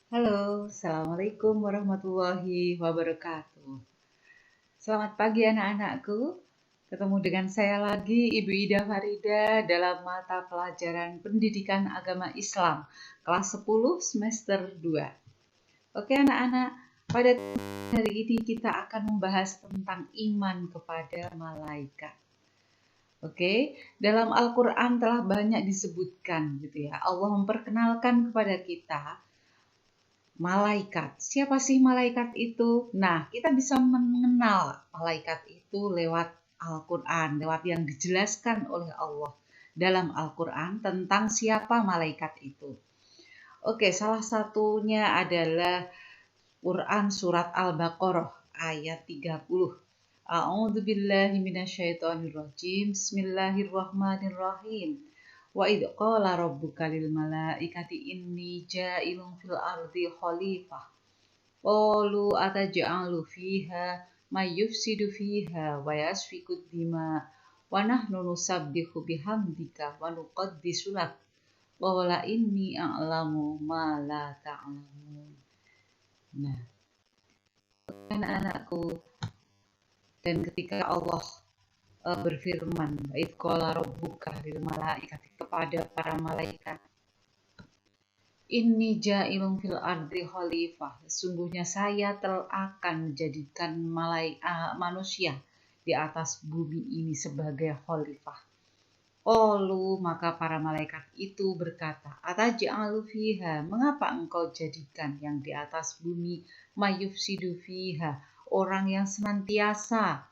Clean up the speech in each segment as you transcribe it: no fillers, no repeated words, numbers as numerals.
Halo, Assalamualaikum warahmatullahi wabarakatuh. Selamat pagi anak-anakku. Ketemu dengan saya lagi, Ibu Ida Farida dalam mata pelajaran Pendidikan Agama Islam, kelas 10 semester 2. Oke anak-anak, pada hari ini kita akan membahas tentang iman kepada malaikat. Oke, dalam Al-Quran telah banyak disebutkan gitu ya. Allah memperkenalkan kepada kita malaikat. Siapa sih malaikat itu? Nah, kita bisa mengenal malaikat itu lewat Al-Quran, lewat yang dijelaskan oleh Allah dalam Al-Quran tentang siapa malaikat itu. Oke, salah satunya adalah Quran surat Al-Baqarah ayat 30. A'udzubillahi minasyaitonirrajim. Bismillahirrahmanirrahim. Wa idh qala rabbuka lil malaikati inni ja'ilun fil ardi khalifah. Qalu ataj'alu fiha may yufsidu fiha wa yasfiku dima wa nahnu nusabbihu bihamdika wa nuqaddisu lak. Qala inni a'lamu ma la ta'lamun. Nah, anak-anakku, dan ketika Allah berfirman, "Id qala rabbuka lil malaikati," kepada para malaikat, "Inni ja'ilun fil ardi khalifah." Sesungguhnya saya akan menjadikan manusia di atas bumi ini sebagai khalifah. Qalu, maka para malaikat itu berkata, "Ataj'alu fiha?" Mengapa engkau jadikan yang di atas bumi mayufsidu fiha, orang yang senantiasa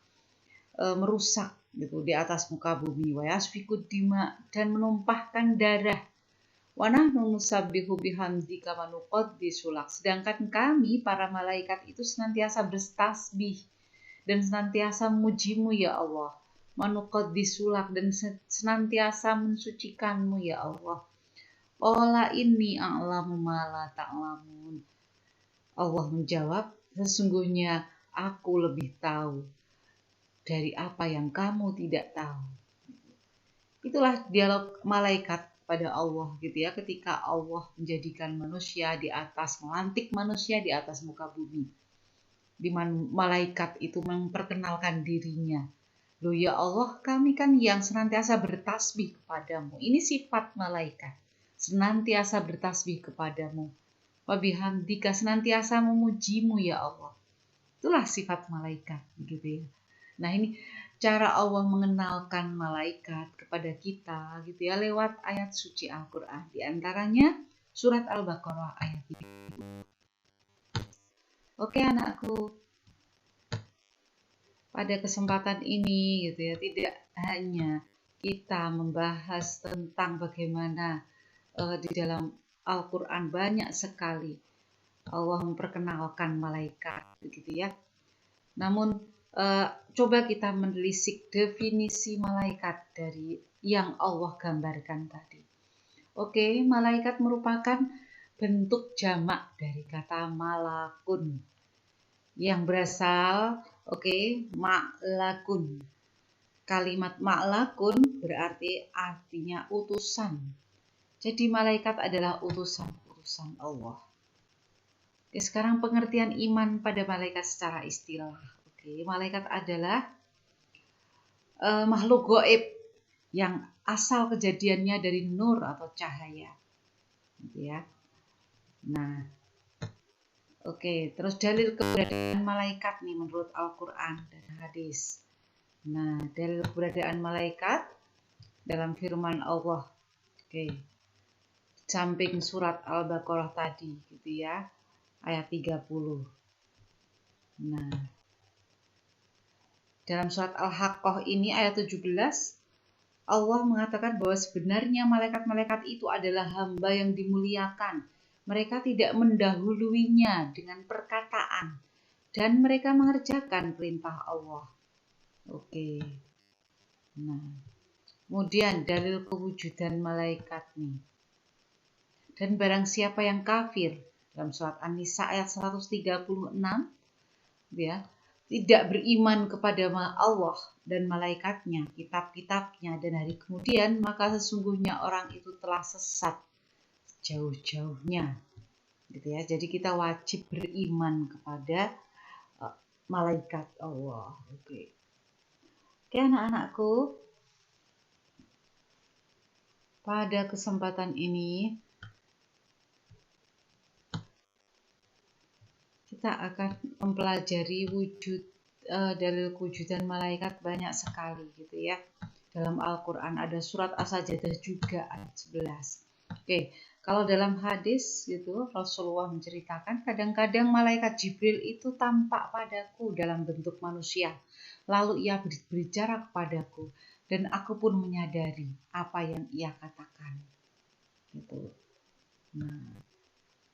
merusak gitu di atas muka bumi, wa yasfikud dima, dan menumpahkan darah, wa nahnu nusabbihu bihamdika wa nuqaddisu lak, sedangkan kami para malaikat itu senantiasa bertasbih dan senantiasa memujimu ya Allah, wa nuqaddisu lak, dan senantiasa mensucikanmu ya Allah. Qala inni a'lamu ma la ta'lamun. Allah menjawab, sesungguhnya aku lebih tahu dari apa yang kamu tidak tahu. Itulah dialog malaikat pada Allah gitu ya, ketika Allah menjadikan manusia di atas, melantik manusia di atas muka bumi. Di mana malaikat itu memperkenalkan dirinya. Loh ya Allah, kami kan yang senantiasa bertasbih kepadamu. Ini sifat malaikat. Senantiasa bertasbih kepadamu. Wabihamdika, senantiasa memujimu ya Allah. Itulah sifat malaikat gitu ya. Nah, ini cara Allah mengenalkan malaikat kepada kita gitu ya lewat ayat suci Al-Qur'an. Di antaranya surat Al-Baqarah ayat 3. Oke anakku, pada kesempatan ini gitu ya, tidak hanya kita membahas tentang bagaimana di dalam Al-Qur'an banyak sekali Allah memperkenalkan malaikat gitu ya. Namun coba kita menelisik definisi malaikat dari yang Allah gambarkan tadi. Oke, malaikat merupakan bentuk jamak dari kata malakun yang berasal ma'lakun. Kalimat ma'lakun berarti artinya utusan. Jadi malaikat adalah utusan Allah. Oke, sekarang pengertian iman pada malaikat secara istilah. Oke, malaikat adalah makhluk gaib yang asal kejadiannya dari nur atau cahaya. Gitu ya. Nah, oke, terus dalil keberadaan malaikat nih menurut Al-Quran dan hadis. Nah, dalil keberadaan malaikat dalam firman Allah. Oke, samping surat Al-Baqarah tadi gitu ya. Ayat 30. Nah, dalam surat Al-Haqqah ini ayat 17, Allah mengatakan bahwa sebenarnya malaikat-malaikat itu adalah hamba yang dimuliakan. Mereka tidak mendahuluinya dengan perkataan dan mereka mengerjakan perintah Allah. Oke. Nah, kemudian dalil kewujudan malaikat nih. Dan barang siapa yang kafir, dalam surat An-Nisa ayat 136 ya, tidak beriman kepada Allah dan malaikatnya, kitab-kitabnya, dan hari kemudian, maka sesungguhnya orang itu telah sesat jauh-jauhnya. gitu ya. Jadi kita wajib beriman kepada malaikat Allah. Oke, anak-anakku, pada kesempatan ini kita akan mempelajari dalil kewujudan malaikat banyak sekali gitu ya. Dalam Al-Quran ada surat As-Sajdah juga ayat 11. Oke, kalau dalam hadis gitu Rasulullah menceritakan kadang-kadang malaikat Jibril itu tampak padaku dalam bentuk manusia. Lalu ia berbicara kepadaku dan aku pun menyadari apa yang ia katakan. Gitu. Nah,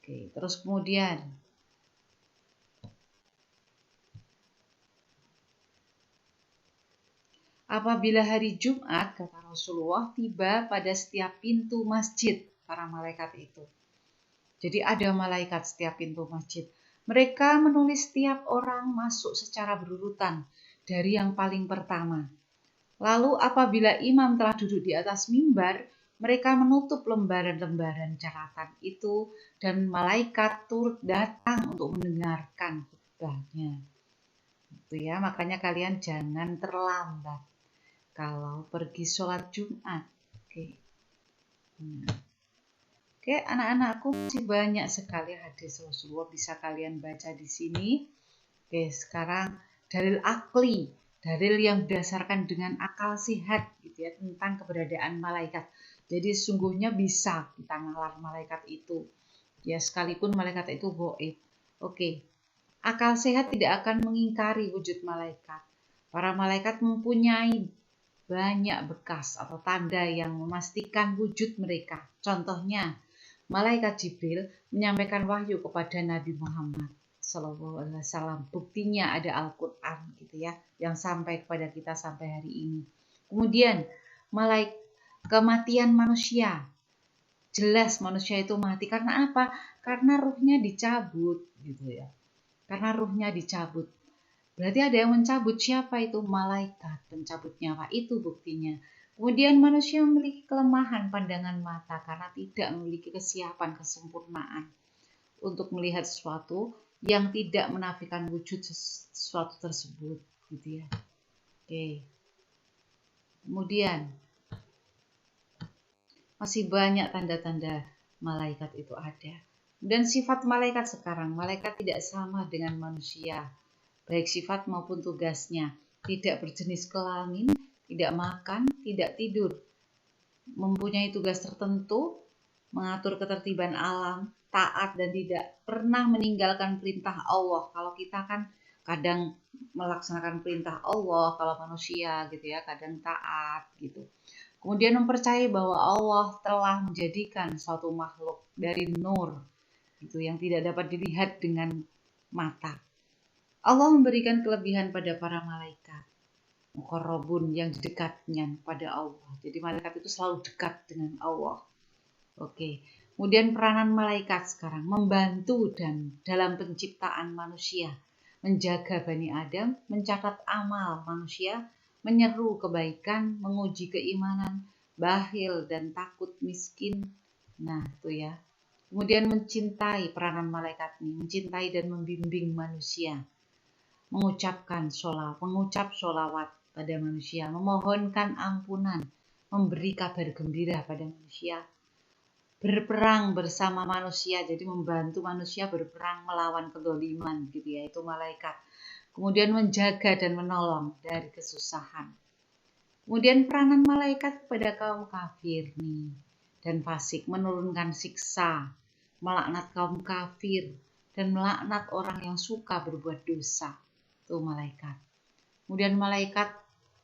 oke, terus kemudian apabila hari Jumat, kata Rasulullah, tiba pada setiap pintu masjid para malaikat itu. Jadi ada malaikat setiap pintu masjid. Mereka menulis setiap orang masuk secara berurutan dari yang paling pertama. Lalu apabila imam telah duduk di atas mimbar, mereka menutup lembaran-lembaran catatan itu dan malaikat turut datang untuk mendengarkan khutbahnya. Itu ya, makanya kalian jangan terlambat kalau pergi sholat Jumat. Oke. Oke, anak-anakku masih banyak sekali hadis Rasulullah bisa kalian baca di sini. Oke, sekarang dalil akli, dalil yang berdasarkan dengan akal sehat gitu ya tentang keberadaan malaikat. Jadi sungguhnya bisa kita nalar malaikat itu. Ya, sekalipun malaikat itu gaib. Oke. Akal sehat tidak akan mengingkari wujud malaikat. Para malaikat mempunyai banyak bekas atau tanda yang memastikan wujud mereka. Contohnya, malaikat Jibril menyampaikan wahyu kepada Nabi Muhammad SAW. Buktinya ada Al-Quran gitu ya, yang sampai kepada kita sampai hari ini. Kemudian, kematian manusia. Jelas manusia itu mati karena apa? Karena ruhnya dicabut gitu ya. Karena ruhnya dicabut. Berarti ada yang mencabut. Siapa itu? Malaikat pencabut nyawa. Itu buktinya. Kemudian manusia memiliki kelemahan pandangan mata karena tidak memiliki kesiapan kesempurnaan untuk melihat sesuatu yang tidak menafikan wujud sesuatu tersebut gitu ya. Oke. Kemudian masih banyak tanda-tanda malaikat itu ada. Dan sifat malaikat sekarang, malaikat tidak sama dengan manusia, baik sifat maupun tugasnya. Tidak berjenis kelamin, tidak makan, tidak tidur. Mempunyai tugas tertentu, mengatur ketertiban alam, taat dan tidak pernah meninggalkan perintah Allah. Kalau kita kan kadang melaksanakan perintah Allah, kalau manusia gitu ya, kadang taat gitu. Kemudian mempercayai bahwa Allah telah menjadikan suatu makhluk dari nur gitu yang tidak dapat dilihat dengan mata. Allah memberikan kelebihan pada para malaikat muqarrabun yang dekatnya pada Allah. Jadi malaikat itu selalu dekat dengan Allah. Oke. Kemudian peranan malaikat sekarang membantu dan dalam penciptaan manusia, menjaga Bani Adam, mencatat amal manusia, menyeru kebaikan, menguji keimanan, bakhil dan takut miskin. Nah, itu ya. Kemudian mencintai peranan malaikat ini, mencintai dan membimbing manusia, mengucap sholawat pada manusia, memohonkan ampunan, memberi kabar gembira pada manusia, berperang bersama manusia, jadi membantu manusia berperang melawan kedoliman gitu ya, itu malaikat. Kemudian menjaga dan menolong dari kesusahan. Kemudian peranan malaikat kepada kaum kafir nih dan fasik, menurunkan siksa, melaknat kaum kafir dan melaknat orang yang suka berbuat dosa. Itu malaikat. Kemudian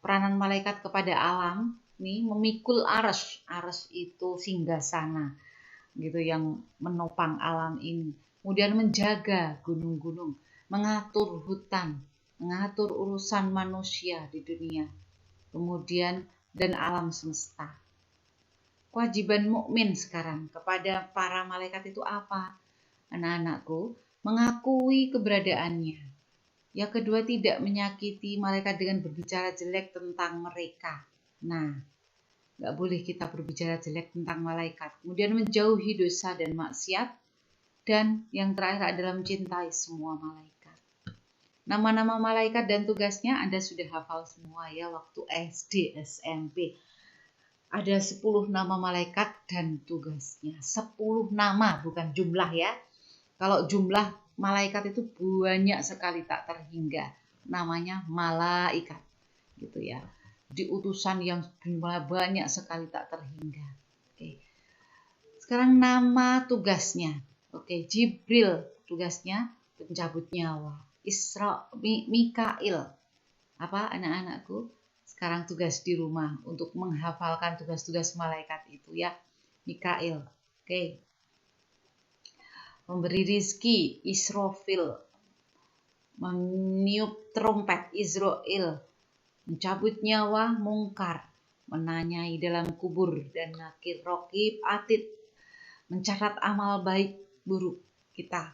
peranan malaikat kepada alam nih memikul arsy. Arsy itu singgasana gitu yang menopang alam ini. Kemudian menjaga gunung-gunung, mengatur hutan, mengatur urusan manusia di dunia. Kemudian dan alam semesta. Kewajiban mukmin sekarang kepada para malaikat itu apa? Anak-anakku, mengakui keberadaannya. Yang kedua, tidak menyakiti malaikat dengan berbicara jelek tentang mereka. Nah, nggak boleh kita berbicara jelek tentang malaikat. Kemudian menjauhi dosa dan maksiat Dan yang terakhir adalah mencintai semua malaikat. Nama-nama malaikat dan tugasnya Anda sudah hafal semua ya waktu SD, SMP. Ada 10 nama malaikat dan tugasnya. 10 nama, bukan jumlah ya. Kalau jumlah malaikat itu banyak sekali tak terhingga. Namanya malaikat gitu ya. Di utusan yang jumlah banyak sekali tak terhingga. Oke. Sekarang nama tugasnya. Oke, Jibril tugasnya pencabut nyawa. Mikail. Apa anak-anakku? Sekarang tugas di rumah untuk menghafalkan tugas-tugas malaikat itu ya. Mikail. Oke. Memberi rizki, Israfil. Meniup trompet, Israel. Mencabut nyawa, Mungkar. Menanyai dalam kubur dan nakir, Raqib, Atid. Mencatat amal baik buruk kita,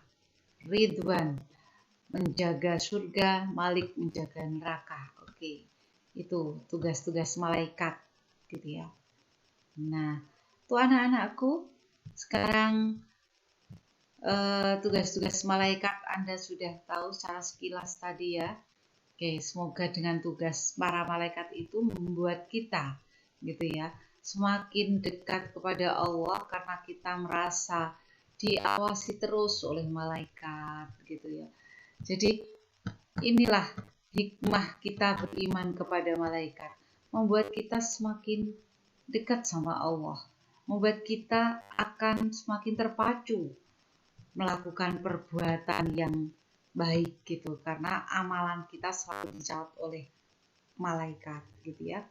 Ridwan. Menjaga surga, Malik menjaga neraka. Oke, itu tugas-tugas malaikat gitu ya. Nah, tuh anak-anakku, sekarang tugas-tugas malaikat Anda sudah tahu secara sekilas tadi ya. Oke, semoga dengan tugas para malaikat itu membuat kita gitu ya semakin dekat kepada Allah karena kita merasa diawasi terus oleh malaikat gitu ya. Jadi inilah hikmah kita beriman kepada malaikat, membuat kita semakin dekat sama Allah, membuat kita akan semakin terpacu melakukan perbuatan yang baik gitu, karena amalan kita selalu dicatat oleh malaikat gitu ya.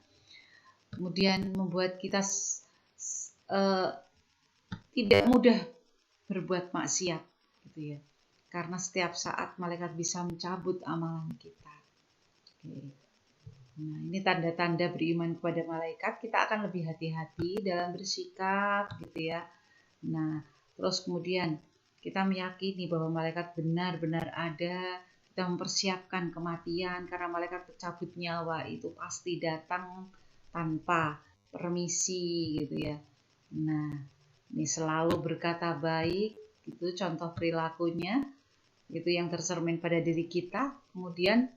Kemudian membuat kita tidak mudah berbuat maksiat gitu ya. Karena setiap saat malaikat bisa mencabut amalan kita. Oke. Nah, ini tanda-tanda beriman kepada malaikat. Kita akan lebih hati-hati dalam bersikap gitu ya. Nah, terus kemudian kita meyakini bahwa malaikat benar-benar ada. Kita mempersiapkan kematian karena malaikat pencabut nyawa itu pasti datang tanpa permisi gitu ya. Nah, ini selalu berkata baik, itu contoh perilakunya. Itu yang tercermin pada diri kita, kemudian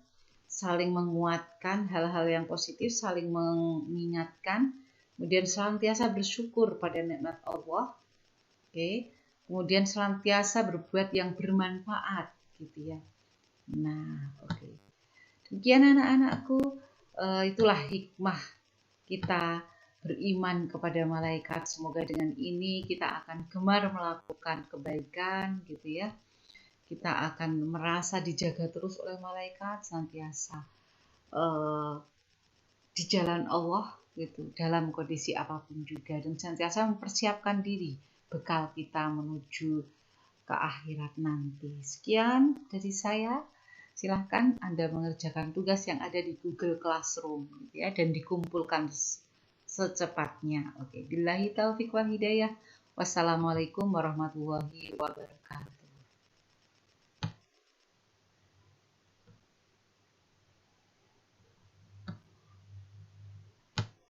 saling menguatkan hal-hal yang positif, saling mengingatkan, kemudian senantiasa bersyukur pada nikmat Allah, kemudian senantiasa berbuat yang bermanfaat, gitu ya. Nah, demikian anak-anakku, itulah hikmah kita beriman kepada malaikat. Semoga dengan ini kita akan gemar melakukan kebaikan, gitu ya. Kita akan merasa dijaga terus oleh malaikat, senantiasa di jalan Allah gitu, dalam kondisi apapun juga, dan senantiasa mempersiapkan diri bekal kita menuju ke akhirat nanti. Sekian dari saya. Silahkan Anda mengerjakan tugas yang ada di Google Classroom gitu ya, dan dikumpulkan secepatnya. Billahi taufiq wal hidayah. Wassalamualaikum warahmatullahi wabarakatuh.